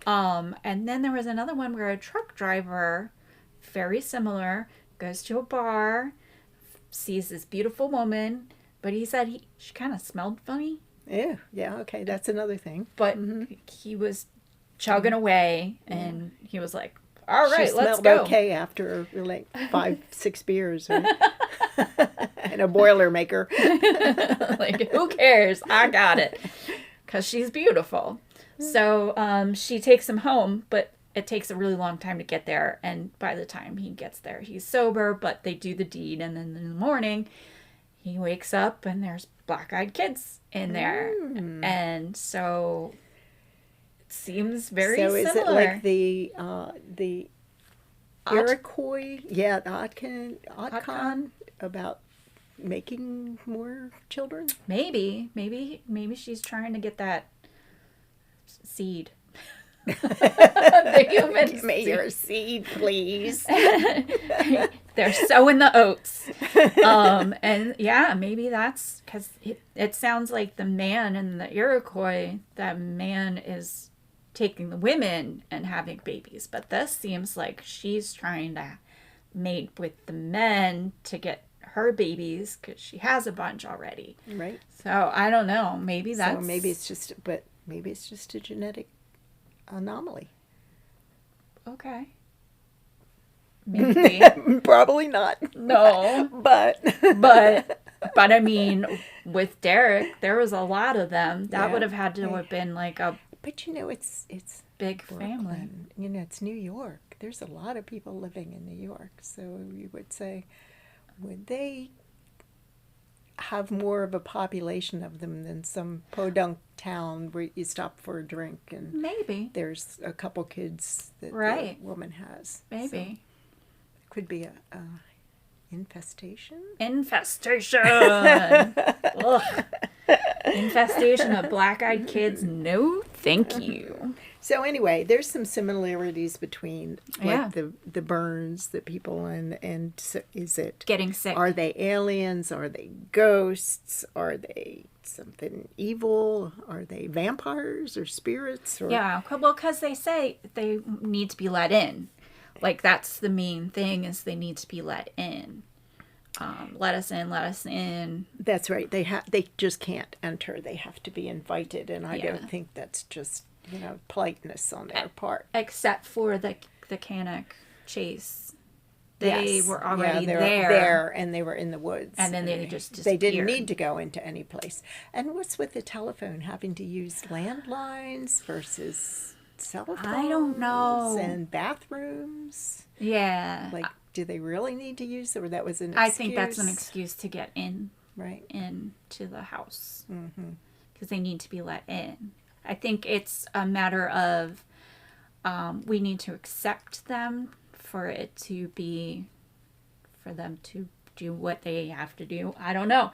And then there was another one where a truck driver, very similar, goes to a bar, sees this beautiful woman, but he said she kind of smelled funny. Yeah, okay, that's another thing. But he was chugging away, and he was like, all right, she let's smelled go. okay after like 5-6 beers and a Boilermaker. Like, who cares? I got it. Because she's beautiful. So she takes him home, but it takes a really long time to get there. And by the time he gets there, he's sober, but they do the deed. And then in the morning, he wakes up and there's black-eyed kids in there. And so it seems very similar. So is it like the Iroquois, the Otcon about making more children? Maybe she's trying to get that seed. The human Give me your seed, please. They're sowing the oats. And yeah, maybe that's because it sounds like the man in the Iroquois, that man is taking the women and having babies. But this seems like she's trying to mate with the men to get her babies because she has a bunch already. Right. So I don't know. Maybe that's... So maybe it's just a genetic anomaly. Okay. Maybe. Probably not. No. But I mean, with Derek, there was a lot of them. That would have had to have been like a... But it's big Brooklyn. family. It's New York. There's a lot of people living in New York. So you would say, would they have more of a population of them than some podunk town where you stop for a drink and Maybe. there's a couple kids that Right. the woman has? Maybe. So it could be a infestation. Infestation. Ugh. Infestation of black-eyed kids. No, thank you. So anyway, there's some similarities between Yeah. the burns, the people, and so is it Getting sick. Are they aliens? Are they ghosts? Are they something evil? Are they vampires or spirits? Or... Yeah, well, because they say they need to be let in. Like, that's the main thing, is they need to be let in. Let us in. That's right. They just can't enter. They have to be invited, and I don't think that's just politeness on their part. Except for the Canuck chase. They were already there, and they were in the woods. And then they just They disappeared. didn't need to go into any place. And what's with the telephone, having to use landlines versus cell phones? I don't know. And bathrooms? Yeah. Like, do they really need to use it, or that was an excuse? I think that's an excuse to get in. Right. Into the house. Because they need to be let in. I think it's a matter of we need to accept them for them to do what they have to do. I don't know.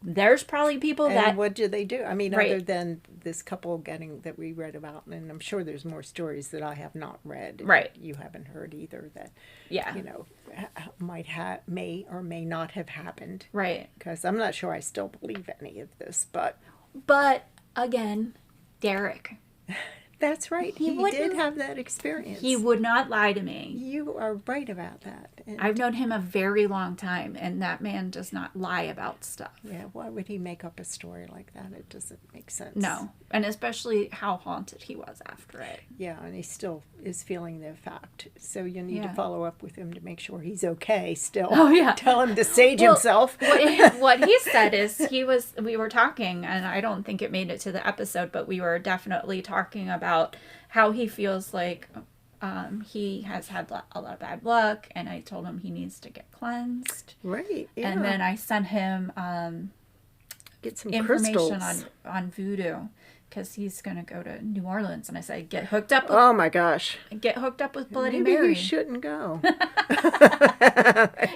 There's probably people and what do they do? I mean, Right. other than this couple that we read about, and I'm sure there's more stories that I have not read. Right. You haven't heard either that, Yeah. may or may not have happened. Right. Because I'm not sure I still believe any of this, but... But, again, Derek. That's right. He did wouldn't- have that experience. He would not lie to me. You are right about that. And I've known him a very long time, and that man does not lie about stuff. yeah, why would he make up a story like that? It doesn't make sense. No. And especially how haunted he was after it. Yeah, and he still is feeling the effect. So you need to Yeah. follow up with him to make sure he's okay still. Oh, yeah. Tell him to sage Well, himself. What he said is we were talking, and I don't think it made it to the episode, but we were definitely talking about how he feels like he has had a lot of bad luck, and I told him he needs to get cleansed. Right, yeah. And then I sent him Get some information crystals. on voodoo, because he's going to go to New Orleans, and I said, get hooked up with, Oh my gosh. Bloody Maybe Mary. you shouldn't go.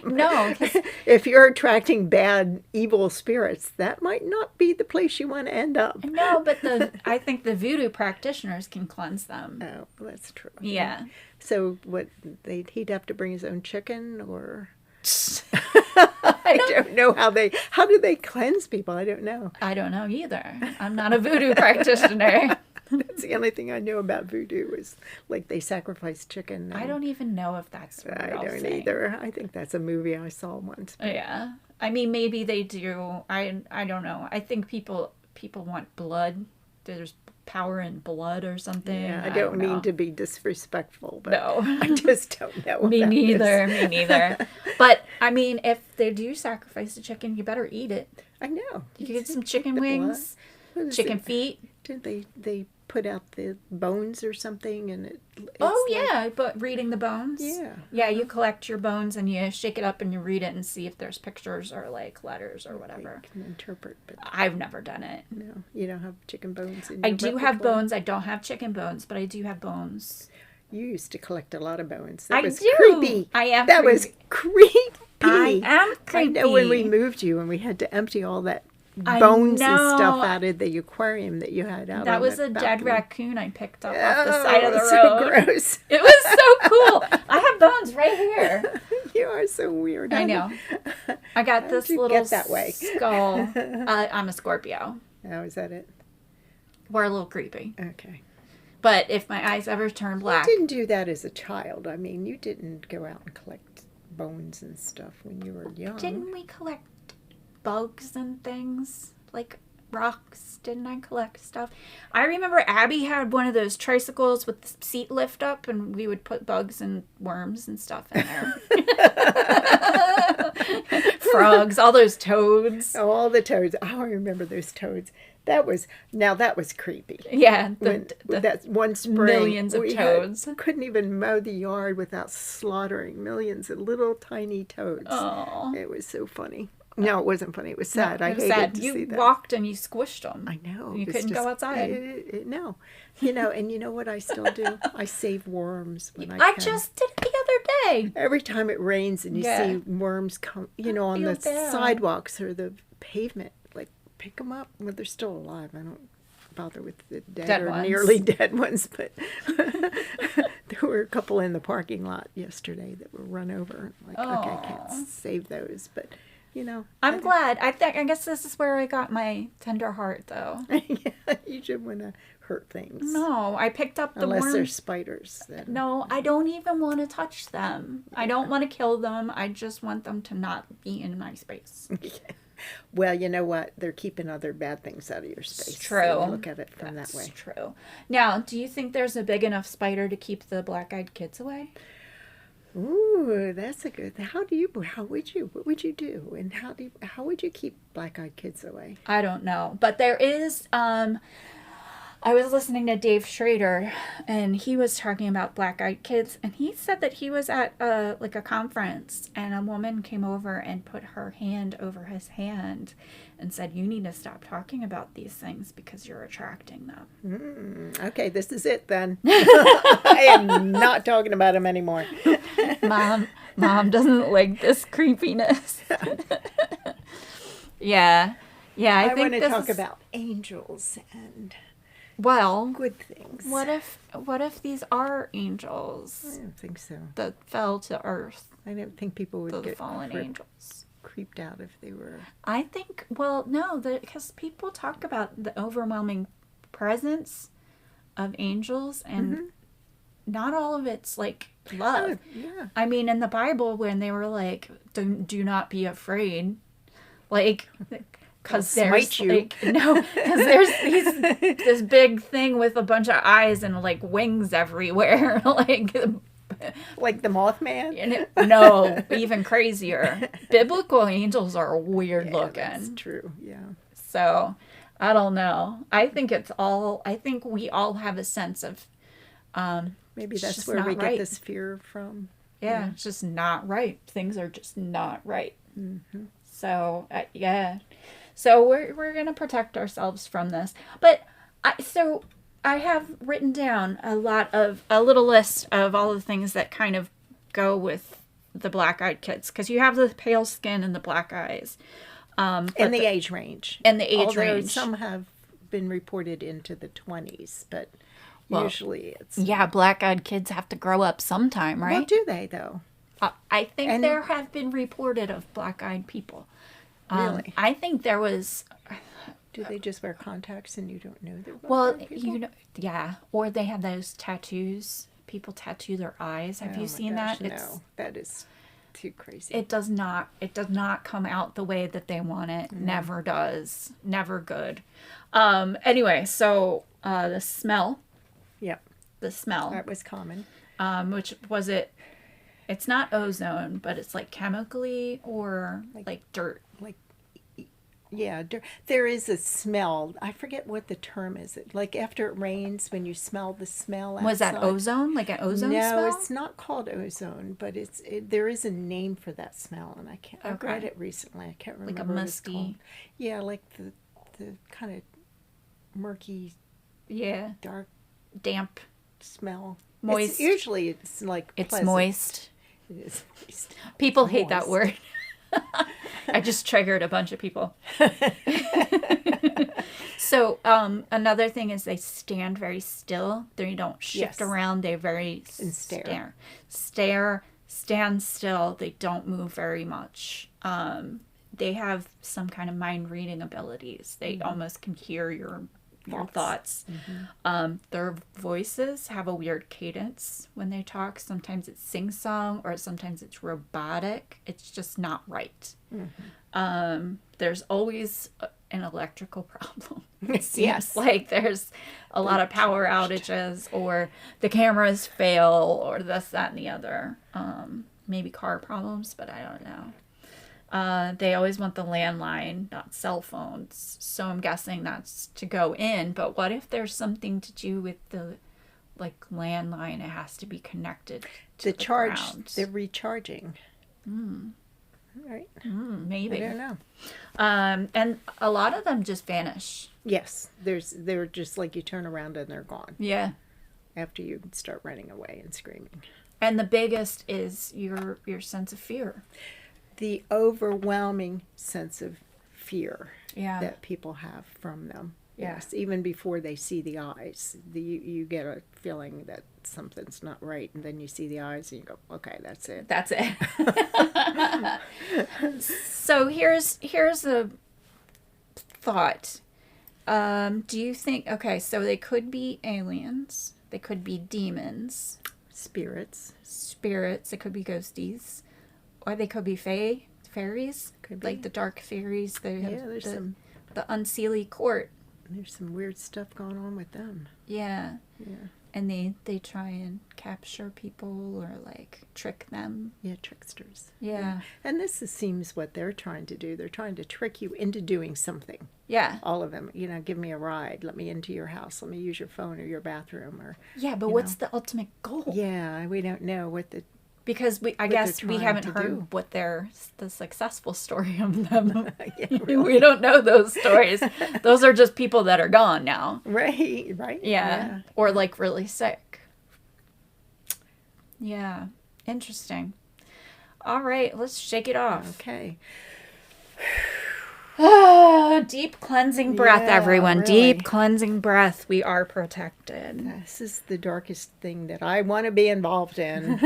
No, 'cause If you're attracting bad, evil spirits, that might not be the place you want to end up. no, but I think the voodoo practitioners can cleanse them. Oh, that's true. Yeah. So what? He'd have to bring his own chicken, or I I don't know how do they cleanse people? I don't know. I don't know either. I'm not a voodoo practitioner. That's the only thing I know about voodoo is like they sacrifice chicken. I don't even know if that's a real I don't thing. either. I think that's a movie I saw once. Yeah. I mean, maybe they do. I don't know. I think people want blood. There's power in blood or something. Yeah, I don't mean know. to be disrespectful, but No. I just don't know. Me about neither. this. Me neither. But I mean, if they do sacrifice the chicken, you better eat it. I know. You can get some chicken the blood. wings, What is chicken it? feet. Didn't they put out the bones or something? And it's Oh like- yeah, but reading the bones. Yeah. Yeah, you collect your bones and you shake it up and you read it and see if there's pictures or like letters or whatever. I can interpret, but I've never done it. no, you don't have chicken bones in I your do have repertoire? bones. I don't have chicken bones, but I do have bones. You used to collect a lot of bones. I That was do. creepy. I am That was creepy. I am I creepy. know when we moved you and we had to empty all that I bones and know. stuff out of the aquarium that you had out That on was the a dead balcony. raccoon I picked up off the Oh, side of the so road. gross. It was so cool. I have bones right here. You are so weird. I know. I got this you little get that way? skull. I'm a Scorpio. Oh, is that it? We're a little creepy. Okay. But if my eyes ever turn black, You didn't do that as a child. I mean, you didn't go out and collect bones and stuff when you were young. didn't we collect bugs and things? Like rocks? Didn't I collect stuff? I remember Abby had one of those tricycles with the seat lift up, and we would put bugs and worms and stuff in there. Frogs, all those toads. Oh, all the toads. Oh, I remember those toads. That was creepy. Yeah, When the that one spring, millions of we toads. couldn't even mow the yard without slaughtering millions of little tiny toads. Oh, It was so funny. No, it wasn't funny. It was sad. I it was hated sad. to You see that. walked and you squished them. I know. You It's couldn't go outside. No. And you know what I still do? I save worms when I I can. just did it the other day. Every time it rains and you Yeah. see worms come, on feel the bad. sidewalks or the pavement, like pick them up when they're still alive. I don't bother with the dead or ones. nearly dead ones, but there were a couple in the parking lot yesterday that were run over. Like, okay, I can't Aw. save those, but I'm glad. I guess this is where I got my tender heart, though. yeah, you shouldn't want to hurt things. No, I picked up the Unless they're worms. spiders. Then. No, I don't even want to touch them. I don't want to kill them. I just want them to not be in my space. Well, you know what? They're keeping other bad things out of your space. True. So look at it from That's that way. true. Now, do you think there's a big enough spider to keep the black-eyed kids away? Ooh, that's a good. How would you? What would you do? And how would you keep black-eyed kids away? I don't know. But there is, I was listening to Dave Schrader, and he was talking about black-eyed kids, and he said that he was at a conference, and a woman came over and put her hand over his hand and said, "You need to stop talking about these things because you're attracting them." Okay, this is it then. I am not talking about them anymore. Mom doesn't like this creepiness. Yeah. I I think want to this talk is, about angels and well, good things. what if these are angels I don't think so. that fell to earth, I don't think people would the get fallen angels? creeped out if they were. I think, well, no, because people talk about the overwhelming presence of angels, and not all of it's like love. Oh, yeah. I mean, in the Bible, when they were like, do not be afraid, like, because They'll there's smite you. like, no, because there's this big thing with a bunch of eyes and like wings everywhere, like. Like the Mothman? No, even crazier. Biblical angels are weird looking. That's true, yeah. So, I don't know. I think we all have a sense of, Maybe It's that's just where not we right. get this fear from. yeah, it's just not right. Things are just not right. So, yeah. So, we're going to protect ourselves from this. But, I have written down a little list of all the things that kind of go with the black-eyed kids. Because you have the pale skin and the black eyes. And the age range. And the age Although range. some have been reported into the 20s, but Well, Usually it's... Yeah, black-eyed kids have to grow up sometime, Well, right? do they, though? I think And- there have been reported of black-eyed people. Really? I think there was... Do they just wear contacts and you don't know they're Well, black-eyed people? you know, yeah. Or they have those tattoos. People tattoo their eyes. Have Oh you my seen gosh, that? No, that is too crazy. It does not come out the way that they want it. Never does. Never good. Anyway, so the smell. Yep, The smell. that was common. Which was it? It's not ozone, but it's like chemically or like dirt. Like, yeah, there is a smell. I forget what the term is. Like after it rains, when you smell the smell outside. Was that ozone? Like an ozone No, smell? it's not called ozone, but there is a name for that smell, and I Okay. read it recently. I can't remember Like a what it's musky. called. Yeah, like the kind of murky, Yeah. dark Damp. smell. Moist. Usually it's like It's pleasant. moist. It is moist. People hate that Moist. word. I just triggered a bunch of people. So another thing is they stand very still. They don't shift Yes. around. They very And stare. stand still. They don't move very much. They have some kind of mind reading abilities. They almost can hear your thoughts. Their voices have a weird cadence when they talk. Sometimes it's sing-song or sometimes it's robotic. It's just not right. There's always an electrical problem. It seems Yes. like there's a lot of power outages or the cameras fail or this, that, and the other. Maybe car problems, but I don't know. They always want the landline, not cell phones. So I'm guessing that's to go in. But what if there's something to do with the landline? It has to be connected to the charge. ground. They're recharging. Right. Maybe. I don't know. And a lot of them just vanish. Yes, they're just like you turn around and they're gone Yeah. after you start running away and screaming. And the biggest is your sense of fear. The overwhelming sense of fear Yeah. that people have from them. Yeah. Yes, even before they see the eyes, you get a feeling that something's not right, and then you see the eyes and you go, okay, that's it. That's it. So here's a thought. Do you think, okay, so they could be aliens, they could be demons, Spirits. spirits, it could be ghosties, or they could be fairies, Could be. like the dark fairies. They have Yeah, there's the unseelie court. there's some weird stuff going on with them. Yeah. Yeah. And they try and capture people or like trick them. Yeah, tricksters. Yeah. And seems what they're trying to do. They're trying to trick you into doing something. Yeah. All of them. Give me a ride. Let me into your house. Let me use your phone or your bathroom. Or Yeah, but you what's the ultimate goal? yeah, we don't know what the Because I they're guess we trying haven't to heard do. what the successful story of them. Yeah, We don't know those stories. Those are just people that are gone now. right. Yeah. Or like really sick. Yeah. Interesting. All right, let's shake it off. Okay. Deep cleansing breath, Yeah, everyone. really. Deep cleansing breath. We are protected. This is the darkest thing that I want to be involved in.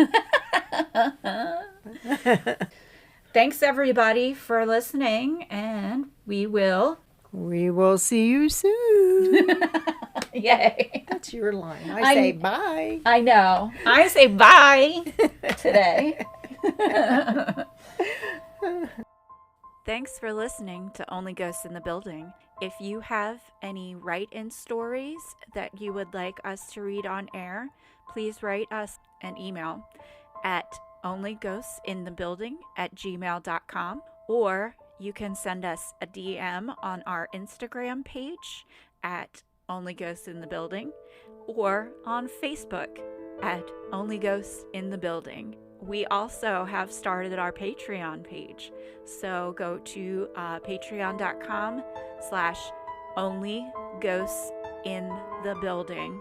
Thanks, everybody, for listening, and we will. We will see you soon. Yay. That's your line. I say bye. I know. I say bye today. Thanks for listening to Only Ghosts in the Building. If you have any write-in stories that you would like us to read on air, please write us an email at onlyghostsinthebuilding@gmail.com, or you can send us a DM on our Instagram page at Only Ghosts in the Building, or on Facebook at Only Ghosts in the Building. We also have started our Patreon page, so go to patreon.com/onlyghostsinthebuilding,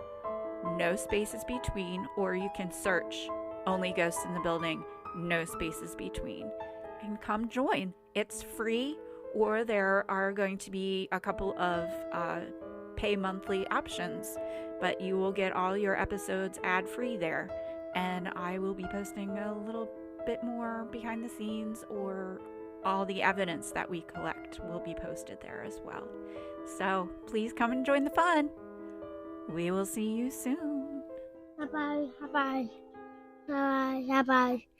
no spaces between, or you can search Only Ghosts in the Building, no spaces between, and come join. It's free, or there are going to be a couple of pay monthly options, but you will get all your episodes ad-free there. And I will be posting a little bit more behind the scenes, or all the evidence that we collect will be posted there as well. So please come and join the fun. We will see you soon. Bye bye. Bye bye. Bye bye. Bye bye.